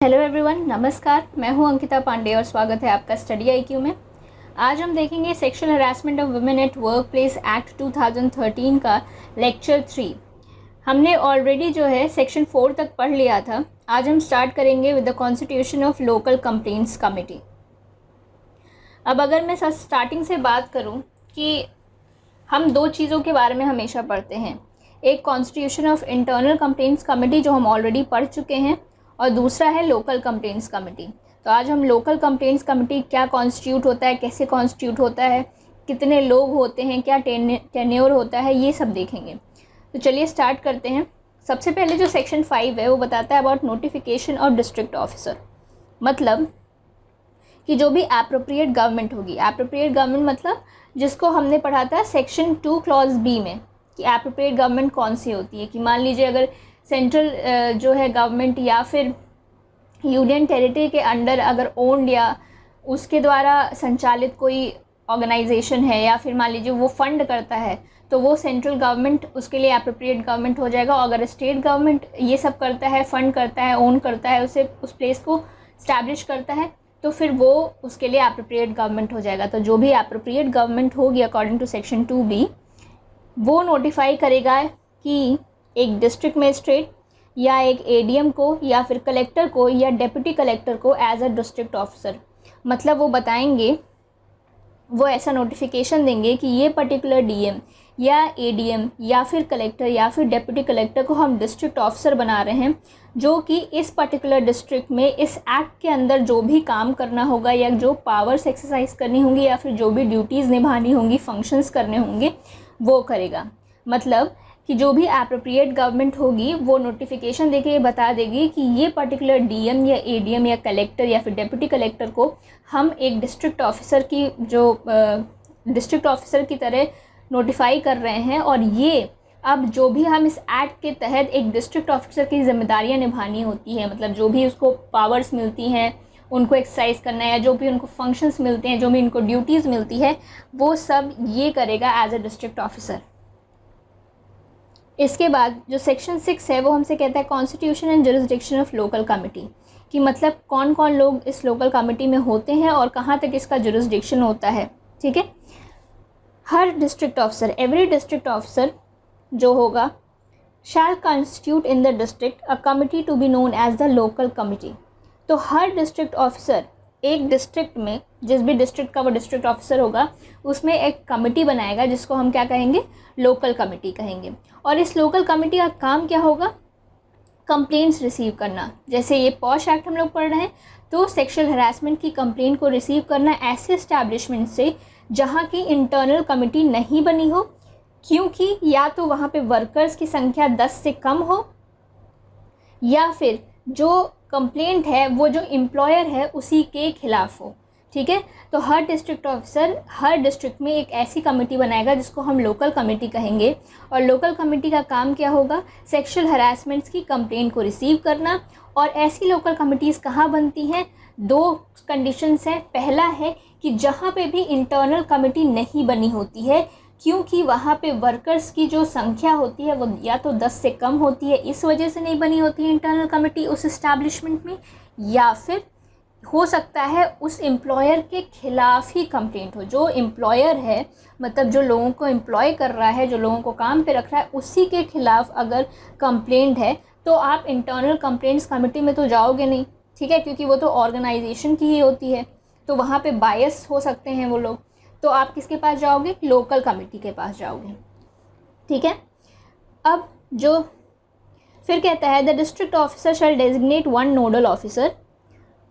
Hello everyone, नमस्कार। मैं हूं अंकिता पांडे और स्वागत है आपका स्टडी आईक्यू में। आज हम देखेंगे sexual harassment of women at work place act 2013 का लेक्चर 3। हमने ऑलरेडी जो है सेक्शन 4 तक पढ़ लिया था। आज हम स्टार्ट करेंगे with the constitution of local complaints committee. अब अगर मैं स्टार्टिंग से बात करूं कि हम दो चीज़ों के बारे में हमेशा पढ़ते हैं, एक constitution of internal complaints committee जो हम ऑलरेडी पढ़ चुके हैं, और दूसरा है लोकल कंप्लेंट्स कमेटी। तो आज हम लोकल कंप्लेंट्स कमेटी क्या कॉन्स्टिट्यूट होता है, कैसे कॉन्स्टिट्यूट होता है, कितने लोग होते हैं, क्या टेन्योर होता है, ये सब देखेंगे। तो चलिए स्टार्ट करते हैं। सबसे पहले जो सेक्शन 5 है वो बताता है about notification of district officer. मतलब कि जो भी एप्रोप्रिएट गवर्नमेंट होगी, एप्रोप्रिएट गवर्नमेंट मतलब जिसको हमने पढ़ा था सेक्शन 2 क्लॉज बी में कि एप्रोप्रिएट गवर्नमेंट कौन सी होती है। कि मान लीजिए अगर सेंट्रल जो है गवर्नमेंट या फिर यूनियन टेरिटरी के अंडर अगर ओन्ड या उसके द्वारा संचालित कोई ऑर्गेनाइजेशन है, या फिर मान लीजिए वो फंड करता है, तो वो सेंट्रल गवर्नमेंट उसके लिए एप्रोप्रिएट गवर्नमेंट हो जाएगा। और अगर स्टेट गवर्नमेंट ये सब करता है, फंड करता है, ओन करता है, उसे उस प्लेस को स्टैब्लिश करता है, तो फिर वो उसके लिए एप्रोप्रिएट गवर्नमेंट हो जाएगा। तो जो भी एप्रोप्रिएट गवर्नमेंट होगी अकॉर्डिंग टू सेक्शन 2B, वो नोटिफाई करेगा कि एक डिस्ट्रिक्ट मजिस्ट्रेट या एक एडीएम को या फिर कलेक्टर को या डिप्टी कलेक्टर को एज अ डिस्ट्रिक्ट ऑफिसर। मतलब वो बताएंगे, वो ऐसा नोटिफिकेशन देंगे कि ये पर्टिकुलर डीएम या एडीएम या फिर कलेक्टर या फिर डिप्टी कलेक्टर को हम डिस्ट्रिक्ट ऑफिसर बना रहे हैं, जो कि इस पर्टिकुलर डिस्ट्रिक्ट में इस एक्ट के अंदर जो भी काम करना होगा या जो पावर्स एक्सरसाइज करनी होंगी या फिर जो भी ड्यूटीज़ निभानी होंगी, फंक्शंस करने होंगे, वो करेगा। मतलब कि जो भी एप्रोप्रिएट गवर्नमेंट होगी वो नोटिफिकेशन देके ये बता देगी कि ये पर्टिकुलर डीएम या एडीएम या कलेक्टर या फिर डिप्टी कलेक्टर को हम एक डिस्ट्रिक्ट ऑफिसर की डिस्ट्रिक्ट ऑफिसर की तरह नोटिफाई कर रहे हैं, और ये अब जो भी हम इस एक्ट के तहत एक डिस्ट्रिक्ट ऑफिसर की जिम्मेदारियां निभानी होती है, मतलब जो भी उसको पावर्स मिलती हैं उनको एक्सरसाइज करना है, या जो भी उनको फंक्शंस मिलते हैं, जो भी उनको ड्यूटीज़ मिलती है, वो सब ये करेगा एज अ डिस्ट्रिक्ट ऑफिसर। इसके बाद जो सेक्शन 6 है वो हमसे कहता है constitution and jurisdiction of local committee. कि मतलब कौन कौन लोग इस लोकल कमिटी में होते हैं और कहाँ तक इसका जुरिसडिक्शन होता है। ठीक है, हर district officer, every district officer जो होगा shall constitute in the district a committee to be known as the local committee. तो हर डिस्ट्रिक्ट ऑफिसर एक डिस्ट्रिक्ट में, जिस भी डिस्ट्रिक्ट का वो डिस्ट्रिक्ट ऑफिसर होगा, उसमें एक कमिटी बनाएगा जिसको हम क्या कहेंगे, लोकल कमिटी कहेंगे। और इस लोकल कमिटी का काम क्या होगा, कंप्लेंट्स रिसीव करना। जैसे ये पॉश एक्ट हम लोग पढ़ रहे हैं, तो सेक्सुअल हरासमेंट की कंप्लेंट को रिसीव करना ऐसे एस्टैब्लिशमेंट से जहाँ की इंटरनल कमिटी नहीं बनी हो, क्योंकि या तो वहाँ पे वर्कर्स की संख्या 10 से कम हो, या फिर जो कंप्लेंट है वो जो एम्प्लॉयर है उसी के खिलाफ हो। ठीक है, तो हर डिस्ट्रिक्ट ऑफिसर हर डिस्ट्रिक्ट में एक ऐसी कमेटी बनाएगा जिसको हम लोकल कमेटी कहेंगे। और लोकल कमेटी का काम क्या होगा, सेक्सुअल हरासमेंट्स की कंप्लेंट को रिसीव करना। और ऐसी लोकल कमिटीज़ कहाँ बनती हैं, दो कंडीशंस हैं। पहला है कि जहाँ पे भी इंटरनल कमेटी नहीं बनी होती है, क्योंकि वहाँ पे वर्कर्स की जो संख्या होती है वो या तो 10 से कम होती है, इस वजह से नहीं बनी होती है इंटरनल कमेटी उस इस्टेब्लिशमेंट में, या फिर हो सकता है उस एम्प्लॉयर के खिलाफ ही कंप्लेंट हो। जो एम्प्लॉयर है, मतलब जो लोगों को एम्प्लॉय कर रहा है, जो लोगों को काम पे रख रहा है, उसी के खिलाफ अगर कंप्लेंट है तो आप इंटरनल कंप्लेंट्स कमेटी में तो जाओगे नहीं। ठीक है, क्योंकि वो तो ऑर्गेनाइजेशन की ही होती है, तो वहाँ पे बायस हो सकते हैं वो लोग। तो आप किसके पास जाओगे, लोकल कमेटी के पास जाओगे। ठीक है, अब जो फिर कहता है the district officer shall designate one nodal officer.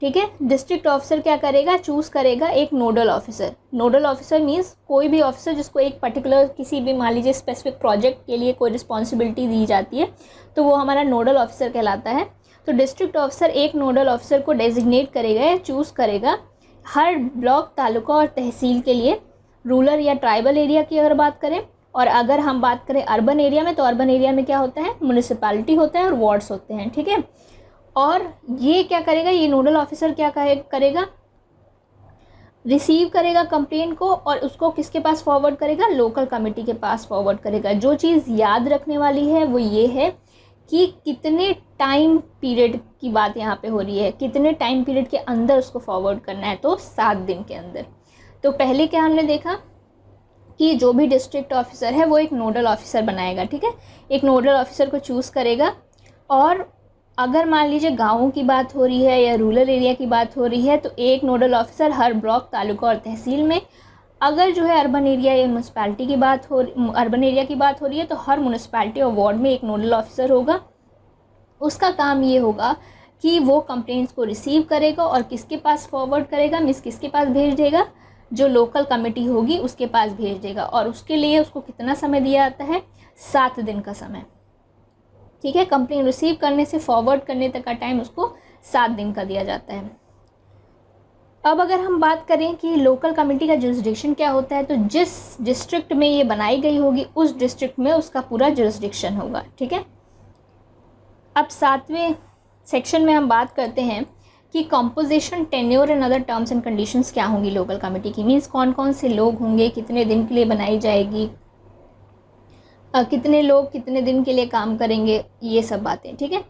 ठीक है, डिस्ट्रिक्ट ऑफिसर क्या करेगा, चूज़ करेगा एक nodal officer. Nodal officer means कोई भी ऑफिसर जिसको एक पर्टिकुलर किसी भी मान लीजिए स्पेसिफिक प्रोजेक्ट के लिए कोई रिस्पॉन्सिबिलिटी दी जाती है, तो वो हमारा नोडल ऑफिसर कहलाता है। तो डिस्ट्रिक्ट ऑफिसर एक नोडल ऑफिसर को डेजिग्नेट करेगा या चूज़ करेगा हर ब्लॉक, तालुका और तहसील के लिए। रूरल या ट्राइबल एरिया की अगर बात करें, और अगर हम बात करें अर्बन एरिया में, तो अर्बन एरिया में क्या होता है, म्यूनिसिपैलिटी होता है और वार्ड्स होते हैं। ठीक है, और ये क्या करेगा, ये नोडल ऑफिसर क्या करेगा, रिसीव करेगा कंप्लेंट को और उसको किसके पास फॉरवर्ड करेगा, लोकल कमेटी के पास फॉरवर्ड करेगा। जो चीज़ याद रखने वाली है वो ये है कि कितने टाइम पीरियड की बात यहाँ पे हो रही है, कितने टाइम पीरियड के अंदर उसको फॉरवर्ड करना है, तो 7 दिन के अंदर। तो पहले क्या हमने देखा कि जो भी डिस्ट्रिक्ट ऑफिसर है वो एक नोडल ऑफिसर बनाएगा, ठीक है, एक नोडल ऑफिसर को चूज़ करेगा। और अगर मान लीजिए गाँवों की बात हो रही है या रूरल एरिया की बात हो रही है तो एक नोडल ऑफिसर हर ब्लॉक, तालुका और तहसील में। अगर जो है अर्बन एरिया या म्यूनसिपैलिटी की बात हो अर्बन एरिया की बात हो रही है तो हर म्यूनसिपैलिटी और वार्ड में एक नोडल ऑफिसर होगा। उसका काम ये होगा कि वो कंप्लेंट्स को रिसीव करेगा और किसके पास फॉरवर्ड करेगा, मीन्स किसके पास भेज देगा, जो लोकल कमेटी होगी उसके पास भेज देगा। और उसके लिए उसको कितना समय दिया जाता है, 7 दिन का समय, ठीक है। कंप्लेंट रिसीव करने से फॉरवर्ड करने तक का टाइम उसको 7 दिन का दिया जाता है। अब अगर हम बात करें कि लोकल कमेटी का जुरिसडिक्शन क्या होता है, तो जिस डिस्ट्रिक्ट में ये बनाई गई होगी उस डिस्ट्रिक्ट में उसका पूरा जुरिसडिक्शन होगा, ठीक है। अब 7वें सेक्शन में हम बात करते हैं कि composition, tenure and other terms and conditions क्या होंगी लोकल कमेटी की, मीन्स कौन कौन से लोग होंगे, कितने दिन के लिए बनाई जाएगी, कितने लोग कितने दिन के लिए काम करेंगे, ये सब बातें, ठीक है।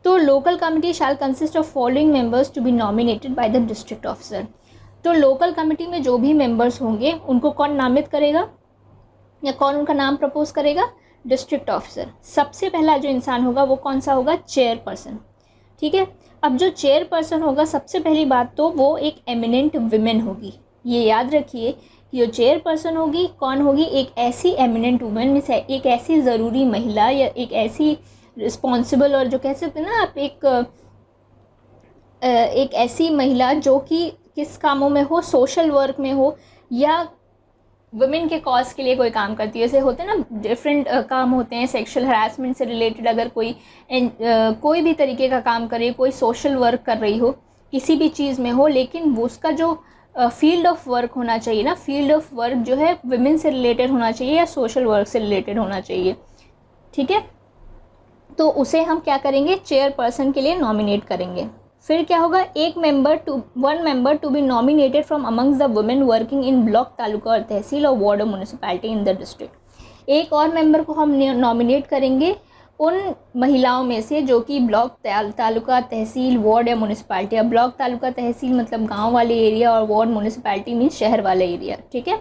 तो local committee shall consist of following members to be nominated by the district officer. तो लोकल कमेटी में जो भी मेंबर्स होंगे उनको कौन नामित करेगा या कौन उनका नाम प्रपोज करेगा, डिस्ट्रिक्ट ऑफिसर। सबसे पहला जो इंसान होगा वो कौन सा होगा, चेयरपर्सन, ठीक है। अब जो चेयरपर्सन होगा, सबसे पहली बात तो वो एक एमिनेंट वुमेन होगी। ये याद रखिए कि जो चेयरपर्सन होगी कौन होगी, एक ऐसी एमिनेंट वुमेन, मीन्स एक ऐसी ज़रूरी महिला या एक ऐसी रिस्पॉन्सिबल, और जो कह सकते हैं ना आप, एक ऐसी महिला जो कि किस कामों में हो, सोशल वर्क में हो या वुमेन के कॉज के लिए कोई काम करती है। जैसे होते हैं ना डिफरेंट काम होते हैं, सेक्सुअल हरासमेंट से रिलेटेड अगर कोई भी तरीके का काम करे, कोई सोशल वर्क कर रही हो, किसी भी चीज़ में हो, लेकिन वो उसका जो फील्ड ऑफ वर्क होना चाहिए ना, फील्ड ऑफ वर्क जो है वुमेन से रिलेटेड होना चाहिए या सोशल वर्क से रिलेटेड होना चाहिए, ठीक है। तो उसे हम क्या करेंगे, चेयरपर्सन के लिए नॉमिनेट करेंगे। फिर क्या होगा, one member to be nominated from amongst the women working in block, taluka और तहसील और वार्ड और म्यूनसिपैलिटी इन द डिस्ट्रिक्ट। एक और मेंबर को हम नॉमिनेट करेंगे उन महिलाओं में से जो कि ब्लॉक, तालुका, तहसील, वार्ड या म्यूनसिपैलिटी। अब ब्लॉक, तालुका, तहसील मतलब गाँव वाले एरिया और वार्ड, म्यूनसिपैलिटी मीन्स शहर वाला एरिया, ठीक है।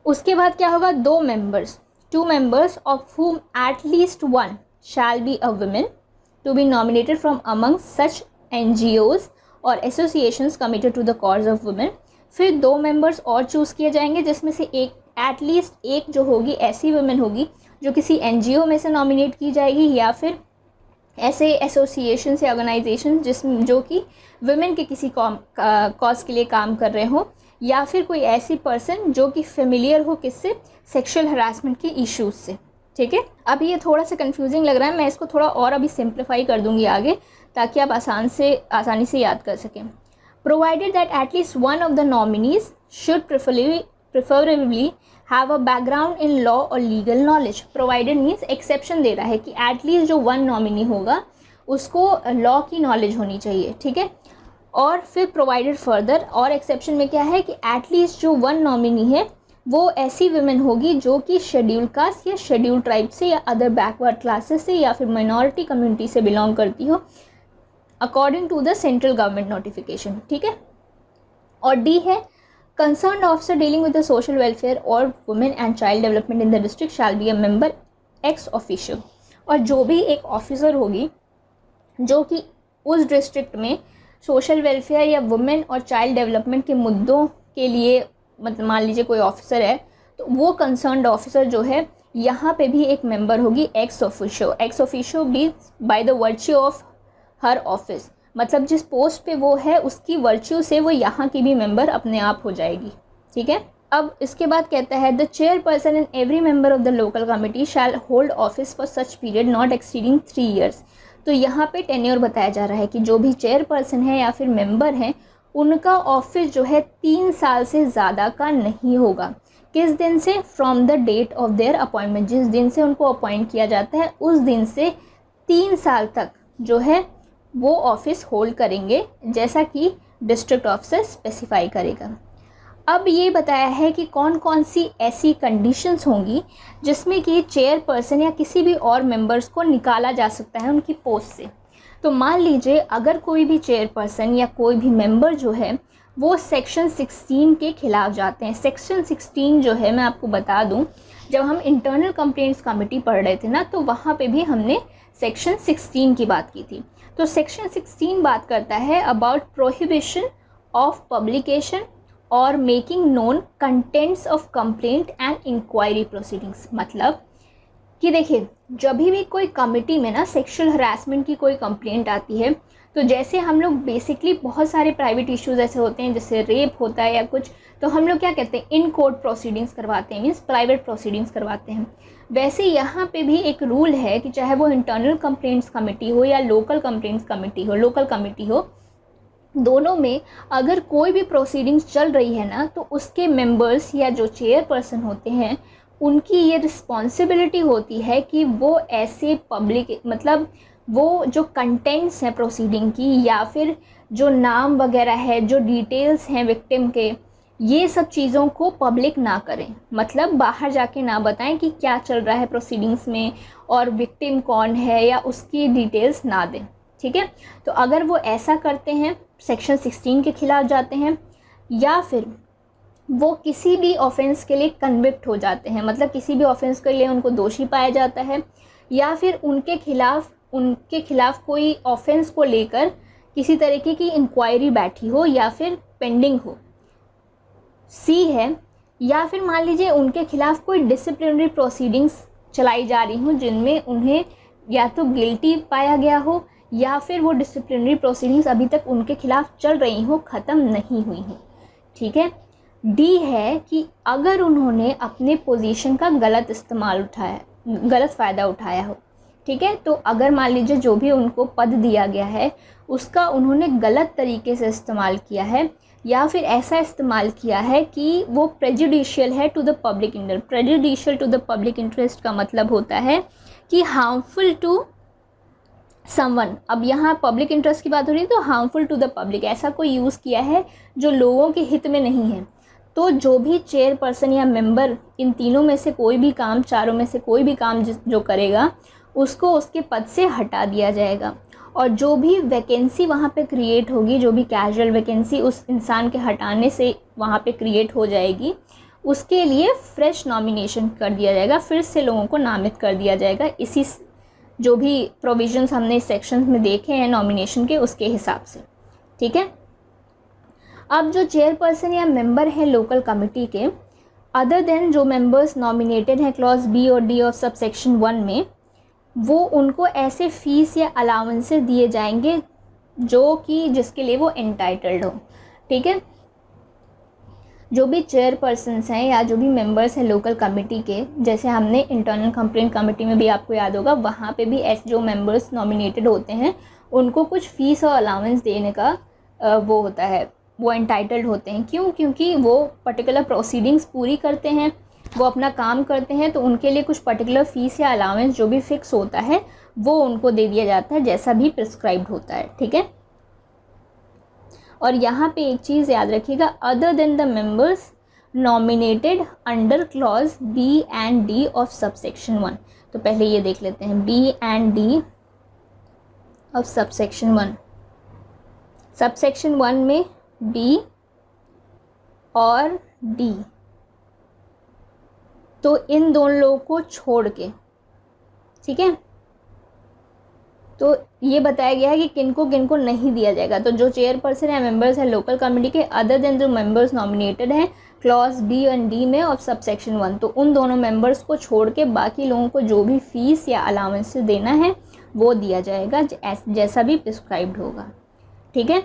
उसके बाद क्या होगा, 2 members of whom at least one shall be a woman to be nominated from among such NGOs और associations committed to the cause of women। फिर 2 मेंबर्स और चूज़ किए जाएंगे जिसमें से एटलीस्ट एक जो होगी ऐसी वुमेन होगी जो किसी NGO में से नॉमिनेट की जाएगी या फिर ऐसे एसोसिएशन या ऑर्गेनाइजेशन जो कि वुमेन के किसी कॉज के लिए काम कर रहे हो, या फिर कोई ऐसी पर्सन जो कि फेमिलियर हो किससे, सेक्सुअल हरासमेंट के इश्यूज से, ठीक है। अब ये थोड़ा सा कंफ्यूजिंग लग रहा है, मैं इसको थोड़ा और अभी सिंप्लीफाई कर दूंगी आगे ताकि आप आसानी से याद कर सकें। Provided that at least one of the nominees should preferably have a background in law और legal knowledge. Provided means exception दे रहा है कि एटलीस्ट जो 1 नॉमिनी होगा उसको लॉ की नॉलेज होनी चाहिए, ठीक है। और फिर प्रोवाइडेड फर्दर, और एक्सेप्शन में क्या है कि एटलीस्ट जो 1 नॉमिनी है वो ऐसी वुमेन होगी जो कि शेड्यूल कास्ट या शेड्यूल ट्राइब से या अदर बैकवर्ड क्लासेस से या फिर माइनॉरिटी कम्युनिटी से बिलोंग करती हो according to the central government notification, ठीक है। और डी है, concerned officer dealing with the social welfare और women and child development in the district shall be a member ex officio. और जो भी एक ऑफिसर होगी जो कि उस डिस्ट्रिक्ट में सोशल वेलफेयर या वुमेन और चाइल्ड डेवलपमेंट के मुद्दों के लिए, मतलब मान लीजिए कोई ऑफिसर है तो वो कंसर्न्ड ऑफिसर जो है यहाँ पे भी एक मेंबर होगी ex officio be by the virtue of her office, मतलब जिस पोस्ट पे वो है उसकी वर्च्यू से वो यहाँ की भी मेंबर अपने आप हो जाएगी, ठीक है। अब इसके बाद कहता है the chairperson and every member of the local committee shall hold office for such period not exceeding 3 years। तो यहाँ पे टेन्योर बताया जा रहा है कि जो भी चेयरपर्सन है या फिर मेंबर हैं उनका ऑफिस जो है 3 साल से ज़्यादा का नहीं होगा। किस दिन से, from the date of their appointment, जिस दिन से उनको अपॉइंट किया जाता है उस दिन से 3 साल तक जो है वो ऑफिस होल्ड करेंगे, जैसा कि डिस्ट्रिक्ट ऑफिसर स्पेसिफाई करेगा। अब ये बताया है कि कौन कौन सी ऐसी कंडीशंस होंगी जिसमें कि चेयरपर्सन या किसी भी और मेंबर्स को निकाला जा सकता है उनकी पोस्ट से। तो मान लीजिए अगर कोई भी चेयरपर्सन या कोई भी मेंबर जो है वो सेक्शन 16 के खिलाफ जाते हैं। सेक्शन 16 जो है, मैं आपको बता दूं, जब हम इंटरनल कंप्लेंट्स कमेटी पढ़ रहे थे ना, तो वहाँ पे भी हमने सेक्शन 16 की बात की थी। तो सेक्शन 16 बात करता है अबाउट प्रोहिबिशन ऑफ पब्लिकेशन और making known contents of complaint and inquiry proceedings. मतलब कि देखिए, जब भी कोई कमेटी में ना सेक्सुअल हरासमेंट की कोई कंप्लेंट आती है, तो जैसे हम लोग बेसिकली बहुत सारे प्राइवेट इश्यूज ऐसे होते हैं, जैसे रेप होता है या कुछ, तो हम लोग क्या कहते हैं, इन कोर्ट प्रोसीडिंग्स करवाते हैं, मीन्स प्राइवेट प्रोसीडिंग्स करवाते हैं। वैसे यहाँ पे भी एक रूल है कि चाहे वो इंटरनल कंप्लेंट्स कमेटी हो या लोकल कंप्लेंट्स कमेटी हो, लोकल कमेटी हो, दोनों में अगर कोई भी प्रोसीडिंग्स चल रही है ना, तो उसके मेंबर्स या जो चेयरपर्सन होते हैं उनकी ये रिस्पॉन्सिबिलिटी होती है कि वो ऐसे पब्लिक, मतलब वो जो कंटेंट्स हैं प्रोसीडिंग की या फिर जो नाम वगैरह है, जो डिटेल्स हैं विक्टिम के, ये सब चीज़ों को पब्लिक ना करें। मतलब बाहर जाके ना बताएं कि क्या चल रहा है प्रोसीडिंग्स में और विक्टिम कौन है, या उसकी डिटेल्स ना दें। ठीक है, तो अगर वो ऐसा करते हैं सेक्शन 16 के खिलाफ जाते हैं, या फिर वो किसी भी ऑफेंस के लिए कन्विक्ट हो जाते हैं, मतलब किसी भी ऑफेंस के लिए उनको दोषी पाया जाता है, या फिर उनके खिलाफ कोई ऑफेंस को लेकर किसी तरीके की इंक्वायरी बैठी हो या फिर पेंडिंग हो, सी है, या फिर मान लीजिए उनके खिलाफ कोई डिसिप्लिनरी प्रोसीडिंग्स चलाई जा रही हों जिनमें उन्हें या तो गिल्टी पाया गया हो या फिर वो डिसिप्लिनरी प्रोसीडिंग्स अभी तक उनके खिलाफ चल रही हो, ख़त्म नहीं हुई हैं। ठीक है। डी है कि अगर उन्होंने अपने पोजीशन का गलत फ़ायदा उठाया हो। ठीक है, तो अगर मान लीजिए जो भी उनको पद दिया गया है उसका उन्होंने गलत तरीके से इस्तेमाल किया है, या फिर ऐसा इस्तेमाल किया है कि वो प्रेजुडिशियल है to the public interest. Prejudicial to the public interest का मतलब होता है कि हार्मफुल टू समवन। अब यहाँ पब्लिक इंटरेस्ट की बात हो रही है, तो हार्मफुल टू द पब्लिक, ऐसा कोई यूज़ किया है जो लोगों के हित में नहीं है। तो जो भी चेयरपर्सन या मेंबर इन तीनों में से कोई भी काम, चारों में से कोई भी काम जो करेगा उसको उसके पद से हटा दिया जाएगा। और जो भी वैकेंसी वहाँ पे क्रिएट होगी, जो भी कैजुअल वैकेंसी उस इंसान के हटाने से वहाँ पे क्रिएट हो जाएगी, उसके लिए फ्रेश नॉमिनेशन कर दिया जाएगा, फिर से लोगों को नामित कर दिया जाएगा। इसी जो भी प्रोविजंस हमने इस सेक्शन में देखे हैं नॉमिनेशन के, उसके हिसाब से। ठीक है। अब जो चेयरपर्सन या मेंबर है लोकल कमेटी के, अदर देन जो मेंबर्स नॉमिनेटेड हैं क्लॉज बी और डी ऑफ सब सेक्शन 1 में, वो उनको ऐसे फीस या अलाउंसेस दिए जाएंगे जो कि जिसके लिए वो एंटाइटल्ड हो। ठीक है। जो भी चेयरपर्सन्स हैं या जो भी मेंबर्स हैं लोकल कमेटी के, जैसे हमने इंटरनल कंप्लेंट कमेटी में भी, आपको याद होगा, वहाँ पे भी ऐसे जो मेंबर्स नॉमिनेटेड होते हैं उनको कुछ फ़ीस और अलाउंस देने का वो होता है, वो एंटाइटल्ड होते हैं। क्यों? क्योंकि वो पर्टिकुलर प्रोसीडिंग्स पूरी करते हैं, वो अपना काम करते हैं, तो उनके लिए कुछ पर्टिकुलर फ़ीस या अलाउंस जो भी फिक्स होता है वो उनको दे दिया जाता है, जैसा भी प्रिस्क्राइब्ड होता है। ठीक है। और यहाँ पे एक चीज़ याद रखिएगा, other than the members nominated under clause B and D of subsection 1। तो पहले ये देख लेते हैं, B and D of subsection 1। Subsection 1 में बी और डी, तो इन दोनों लोगों को छोड़ के, ठीक है, तो ये बताया गया है कि किनको किनको नहीं दिया जाएगा। तो जो चेयरपर्सन या मेंबर्स हैं लोकल कमेटी के, अदर देन जो मेंबर्स नॉमिनेटेड हैं क्लॉज बी एंड डी में ऑफ सबसेक्शन 1, तो उन दोनों मेंबर्स को छोड़ के बाकी लोगों को जो भी फीस या अलाउंस देना है वो दिया जाएगा, जैसा भी प्रिस्क्राइब्ड होगा। ठीक है।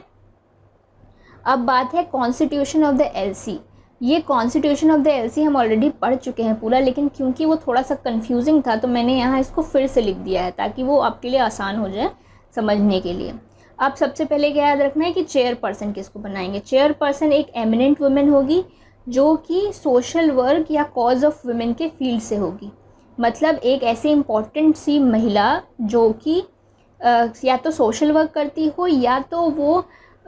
अब बात है कॉन्स्टिट्यूशन ऑफ द एलसी। ये कॉन्स्टिट्यूशन ऑफ द एलसी हम ऑलरेडी पढ़ चुके हैं पूरा, लेकिन क्योंकि वो थोड़ा सा कंफ्यूजिंग था तो मैंने यहाँ इसको फिर से लिख दिया है ताकि वो आपके लिए आसान हो जाए समझने के लिए। अब सबसे पहले क्या याद रखना है कि चेयरपर्सन किसको बनाएंगे। चेयरपर्सन एक एमिनेंट वुमेन होगी जो कि सोशल वर्क या कॉज ऑफ वुमेन के फील्ड से होगी। मतलब एक ऐसी इम्पॉर्टेंट सी महिला जो कि या तो सोशल वर्क करती हो या तो वो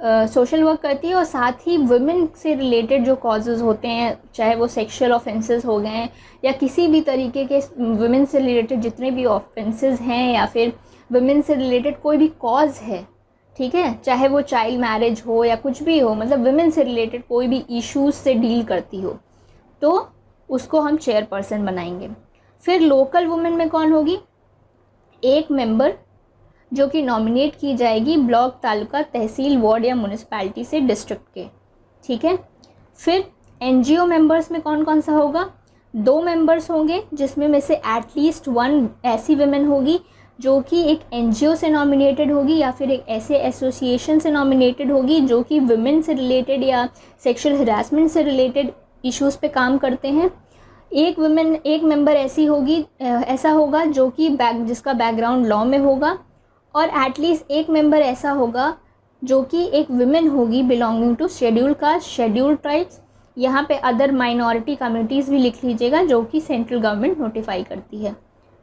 सोशल वर्क करती है और साथ ही वुमेन से रिलेटेड जो कॉजेज़ होते हैं, चाहे वो सेक्सुअल ऑफेंसेस हो गए हैं या किसी भी तरीके के वुमेन से रिलेटेड जितने भी ऑफेंसेस हैं या फिर वुमेन से रिलेटेड कोई भी कॉज है, ठीक है, चाहे वो चाइल्ड मैरिज हो या कुछ भी हो, मतलब वुमेन से रिलेटेड कोई भी इश्यूज से डील करती हो, तो उसको हम चेयरपर्सन बनाएंगे। फिर लोकल वुमेन में कौन होगी? एक मेंबर जो कि नॉमिनेट की जाएगी ब्लॉक, तालुका, तहसील, वार्ड या म्यूनिसपैलिटी से, डिस्ट्रिक्ट के, ठीक है। फिर एनजीओ मेंबर्स में कौन कौन सा होगा? 2 मेंबर्स होंगे, जिसमें में से एटलीस्ट 1 ऐसी वुमेन होगी जो कि एक एनजीओ से नॉमिनेटेड होगी या फिर एक ऐसे एसोसिएशन से नॉमिनेटेड होगी जो कि वुमेन से रिलेटेड या सेक्सुअल हरासमेंट से रिलेटेड इश्यूज़ पे काम करते हैं। एक मेंबर ऐसी होगी, ऐसा होगा जो कि जिसका बैकग्राउंड लॉ में होगा, और एटलीस्ट एक मेंबर ऐसा होगा जो कि एक वुमेन होगी belonging to schedule caste, schedule tribes, यहाँ पे अदर माइनॉरिटी कम्युनिटीज़ भी लिख लीजिएगा जो कि सेंट्रल गवर्नमेंट नोटिफाई करती है,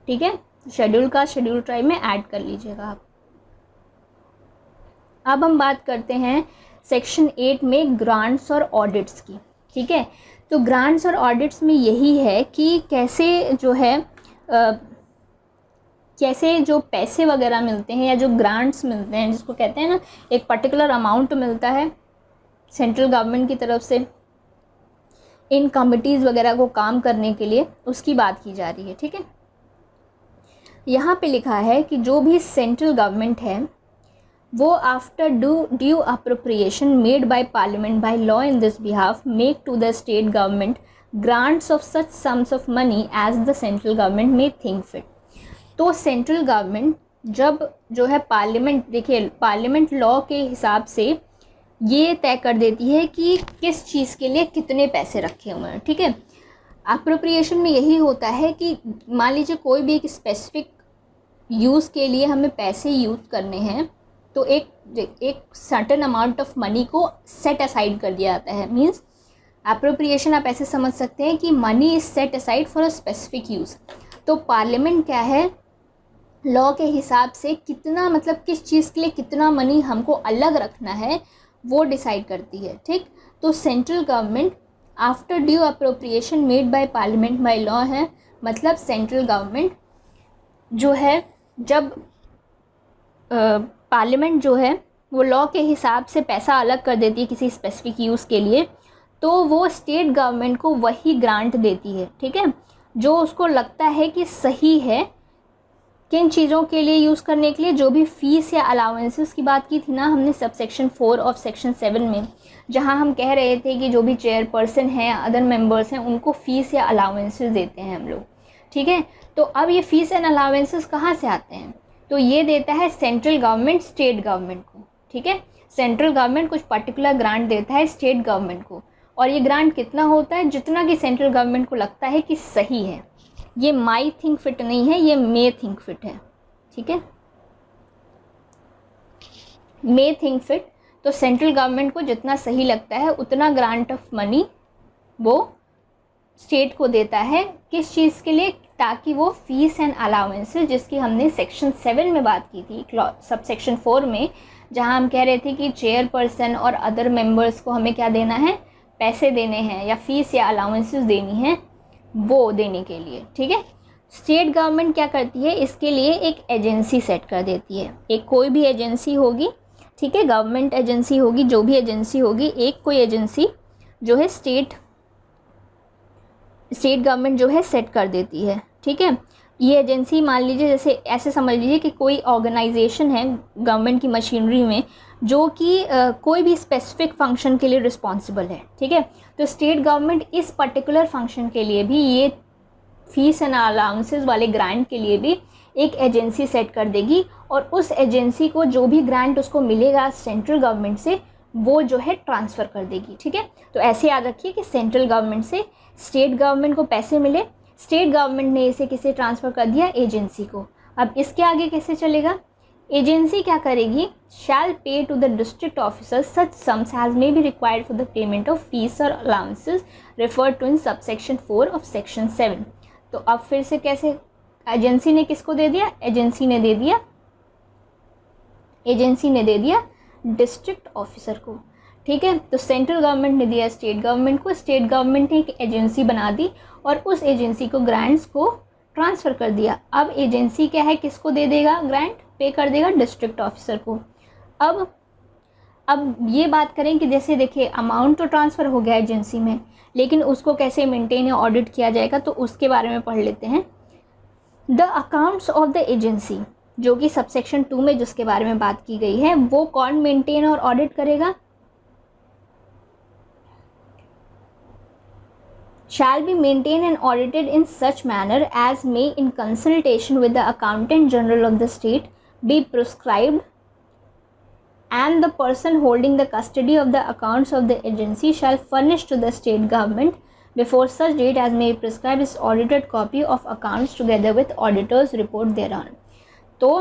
ठीक है। शेड्यूल कास्ट, शेड्यूल ट्राइब में ऐड कर लीजिएगा आप। अब हम बात करते हैं सेक्शन 8 में ग्रांट्स और ऑडिट्स की, ठीक है। तो ग्रांट्स और ऑडिट्स में यही है कि कैसे जो है कैसे जो पैसे वगैरह मिलते हैं या जो ग्रांट्स मिलते हैं, जिसको कहते हैं ना एक पर्टिकुलर अमाउंट मिलता है सेंट्रल गवर्नमेंट की तरफ से इन कमिटीज़ वगैरह को काम करने के लिए, उसकी बात की जा रही है, ठीक है। यहाँ पे लिखा है कि जो भी सेंट्रल गवर्नमेंट है वो after due appropriation made by parliament by law in this behalf make to the state government grants of such sums of money as the central government may think fit. तो central government जब जो है parliament, देखिए parliament law के हिसाब से ये तय कर देती है कि किस चीज़ के लिए कितने पैसे रखे हुए हैं, ठीक है। अप्रोप्रिएशन में यही होता है कि मान लीजिए कोई भी एक स्पेसिफिक यूज़ के लिए हमें पैसे यूज़ करने हैं, तो एक सर्टेन अमाउंट ऑफ मनी को सेट असाइड कर दिया जाता है। मींस अप्रोप्रिएशन आप ऐसे समझ सकते हैं कि money is set aside for a specific use. तो पार्लियामेंट क्या है, लॉ के हिसाब से कितना, मतलब किस चीज़ के लिए कितना मनी हमको अलग रखना है वो डिसाइड करती है, ठीक। तो central government after due appropriation made by parliament by law है, मतलब सेंट्रल गवर्नमेंट जो है जब पार्लियामेंट जो है वो लॉ के हिसाब से पैसा अलग कर देती है किसी स्पेसिफिक यूज़ के लिए, तो वो स्टेट गवर्नमेंट को वही ग्रांट देती है, ठीक है, जो उसको लगता है कि सही है किन चीज़ों के लिए यूज़ करने के लिए। जो भी फ़ीस या अलाउंसेस की बात की थी ना हमने सबसेक्शन 4 ऑफ सेक्शन 7 में, जहां हम कह रहे थे कि जो भी चेयरपर्सन हैं, अदर मेंबर्स हैं, उनको फ़ीस या अलाउंसेस देते हैं हम लोग, ठीक है। तो अब ये फ़ीस एंड अलाउंसेस कहाँ से आते हैं? तो ये देता है सेंट्रल गवर्नमेंट स्टेट गवर्नमेंट को, ठीक है। सेंट्रल गवर्नमेंट कुछ पर्टिकुलर ग्रांट देता है स्टेट गवर्नमेंट को, और ये ग्रांट कितना होता है? जितना कि सेंट्रल गवर्नमेंट को लगता है कि सही है। ये माई थिंक फिट नहीं है, ये मे थिंक फिट है, ठीक है, मे थिंक फिट। तो सेंट्रल गवर्नमेंट को जितना सही लगता है उतना ग्रांट ऑफ मनी वो स्टेट को देता है, किस चीज़ के लिए? ताकि वो फीस एंड अलाउंसेस, जिसकी हमने सेक्शन 7 में बात की थी, सब सेक्शन 4 में, जहां हम कह रहे थे कि चेयरपर्सन और अदर मेंबर्स को हमें क्या देना है? पैसे देने हैं या फीस या अलाउंसेस देनी है, वो देने के लिए, ठीक है। स्टेट गवर्नमेंट क्या करती है? इसके लिए एक एजेंसी सेट कर देती है। एक कोई भी एजेंसी होगी, ठीक है, गवर्नमेंट एजेंसी होगी, जो भी एजेंसी होगी, एक कोई एजेंसी जो है स्टेट गवर्नमेंट जो है सेट कर देती है, ठीक है। ये एजेंसी मान लीजिए, जैसे ऐसे समझ लीजिए कि कोई ऑर्गेनाइजेशन है गवर्नमेंट की मशीनरी में जो कि कोई भी स्पेसिफिक फंक्शन के लिए रिस्पॉन्सिबल है, ठीक है। तो स्टेट गवर्नमेंट इस पर्टिकुलर फंक्शन के लिए भी, ये फीस एंड अलाउंसेस वाले ग्रांट के लिए भी एक एजेंसी सेट कर देगी, और उस एजेंसी को जो भी ग्रांट उसको मिलेगा सेंट्रल गवर्नमेंट से वो जो है ट्रांसफ़र कर देगी, ठीक है। तो ऐसे याद रखिए कि सेंट्रल गवर्नमेंट से स्टेट गवर्नमेंट को पैसे मिले, स्टेट गवर्नमेंट ने इसे किसे ट्रांसफ़र कर दिया? एजेंसी को। अब इसके आगे कैसे चलेगा? एजेंसी क्या करेगी? Shall pay to the district officer such sums as may be required for the payment of fees और allowances referred to in subsection 4 of section 7। तो अब फिर से कैसे? एजेंसी ने किसको दे दिया? एजेंसी ने दे दिया डिस्ट्रिक्ट ऑफिसर को। ठीक है, तो सेंट्रल गवर्नमेंट ने दिया स्टेट गवर्नमेंट को, स्टेट गवर्नमेंट ने एक एजेंसी बना दी और उस एजेंसी को ग्रांट्स को ट्रांसफ़र कर दिया। अब एजेंसी क्या है, किसको दे देगा ग्रांट, पे कर देगा डिस्ट्रिक्ट ऑफिसर को। अब ये बात करें कि जैसे देखिए अमाउंट तो ट्रांसफ़र हो गया एजेंसी में, लेकिन उसको कैसे मेंटेन या ऑडिट किया जाएगा तो उसके बारे में पढ़ लेते हैं। The accounts of the agency, जो कि सबसेक्शन 2 में जिसके बारे में बात की गई है, वो कौन मेंटेन और ऑडिट करेगा, shall be maintained and audited in such manner as may in consultation with the accountant general of the state be prescribed, and the person holding the custody of the accounts of the agency shall furnish to the state government before such date as may prescribe its audited copy of accounts together with auditor's report thereon। तो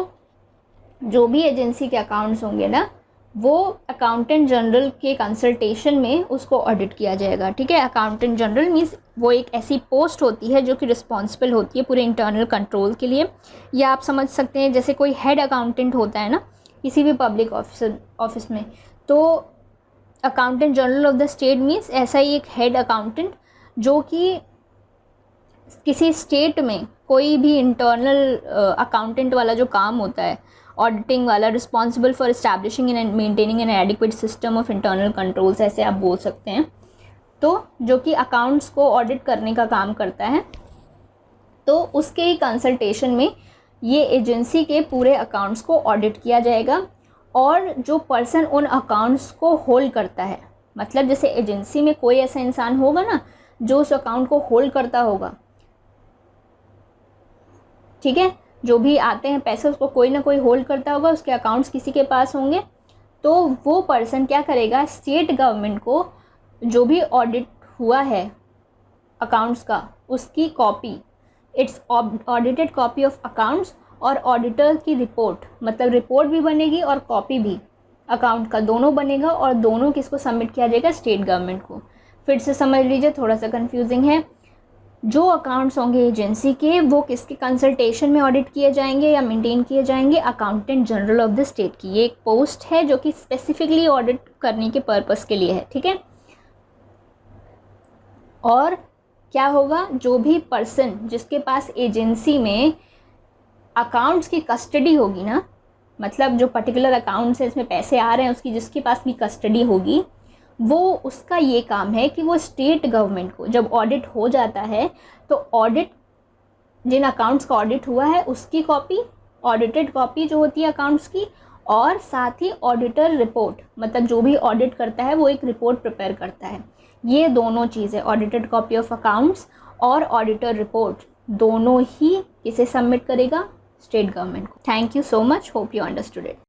जो भी agency के accounts होंगे ना, वो accountant general के consultation में उसको ऑडिट किया जाएगा। ठीक है, अकाउंटेंट जनरल मीन्स वो एक ऐसी पोस्ट होती है जो कि रिस्पॉन्सिबल होती है पूरे इंटरनल कंट्रोल के लिए, या आप समझ सकते हैं जैसे कोई हेड अकाउंटेंट होता है ना किसी भी पब्लिक ऑफिस में, तो accountant general of the state means ऐसा ही एक हेड अकाउंटेंट जो कि किसी स्टेट में कोई भी इंटरनल अकाउंटेंट वाला जो काम होता है ऑडिटिंग वाला, responsible for establishing and maintaining N adequate system of internal controls, ऐसे आप बोल सकते हैं। तो जो कि अकाउंट्स को ऑडिट करने का काम करता है, तो उसके ही कंसल्टेशन में ये एजेंसी के पूरे अकाउंट्स को ऑडिट किया जाएगा। और जो पर्सन उन अकाउंट्स को होल्ड करता है, मतलब जैसे एजेंसी में कोई ऐसा इंसान होगा ना जो उस अकाउंट को होल्ड करता होगा, ठीक है, जो भी आते हैं पैसे उसको कोई ना कोई होल्ड करता होगा, उसके अकाउंट्स किसी के पास होंगे, तो वो पर्सन क्या करेगा, स्टेट गवर्नमेंट को जो भी ऑडिट हुआ है अकाउंट्स का उसकी copy, it's audited copy of accounts और ऑडिटर की रिपोर्ट, मतलब रिपोर्ट भी बनेगी और कॉपी भी अकाउंट का दोनों बनेगा, और दोनों किसको सबमिट किया जाएगा, स्टेट गवर्नमेंट को। फिर से समझ लीजिए, थोड़ा सा कंफ्यूजिंग है। जो अकाउंट्स होंगे एजेंसी के वो किसके कंसल्टेशन में ऑडिट किए जाएंगे या मेंटेन किए जाएंगे, accountant general of the state की। ये एक पोस्ट है जो कि स्पेसिफिकली ऑडिट करने के पर्पस के लिए है। ठीक है, और क्या होगा, जो भी पर्सन जिसके पास एजेंसी में अकाउंट्स की कस्टडी होगी ना, मतलब जो पर्टिकुलर अकाउंट्स है इसमें पैसे आ रहे हैं उसकी जिसके पास भी कस्टडी होगी, वो उसका ये काम है कि वो स्टेट गवर्नमेंट को जब ऑडिट हो जाता है तो ऑडिट, जिन अकाउंट्स का ऑडिट हुआ है उसकी कॉपी, ऑडिटेड कॉपी जो होती है अकाउंट्स की, और साथ ही ऑडिटर रिपोर्ट, मतलब जो भी ऑडिट करता है वो एक रिपोर्ट प्रिपेयर करता है। ये दोनों चीज़ें, ऑडिटेड कॉपी ऑफ अकाउंट्स और ऑडिटर रिपोर्ट, दोनों ही किसे सबमिट करेगा, स्टेट गवर्नमेंट को। Thank you so much, hope you understood it.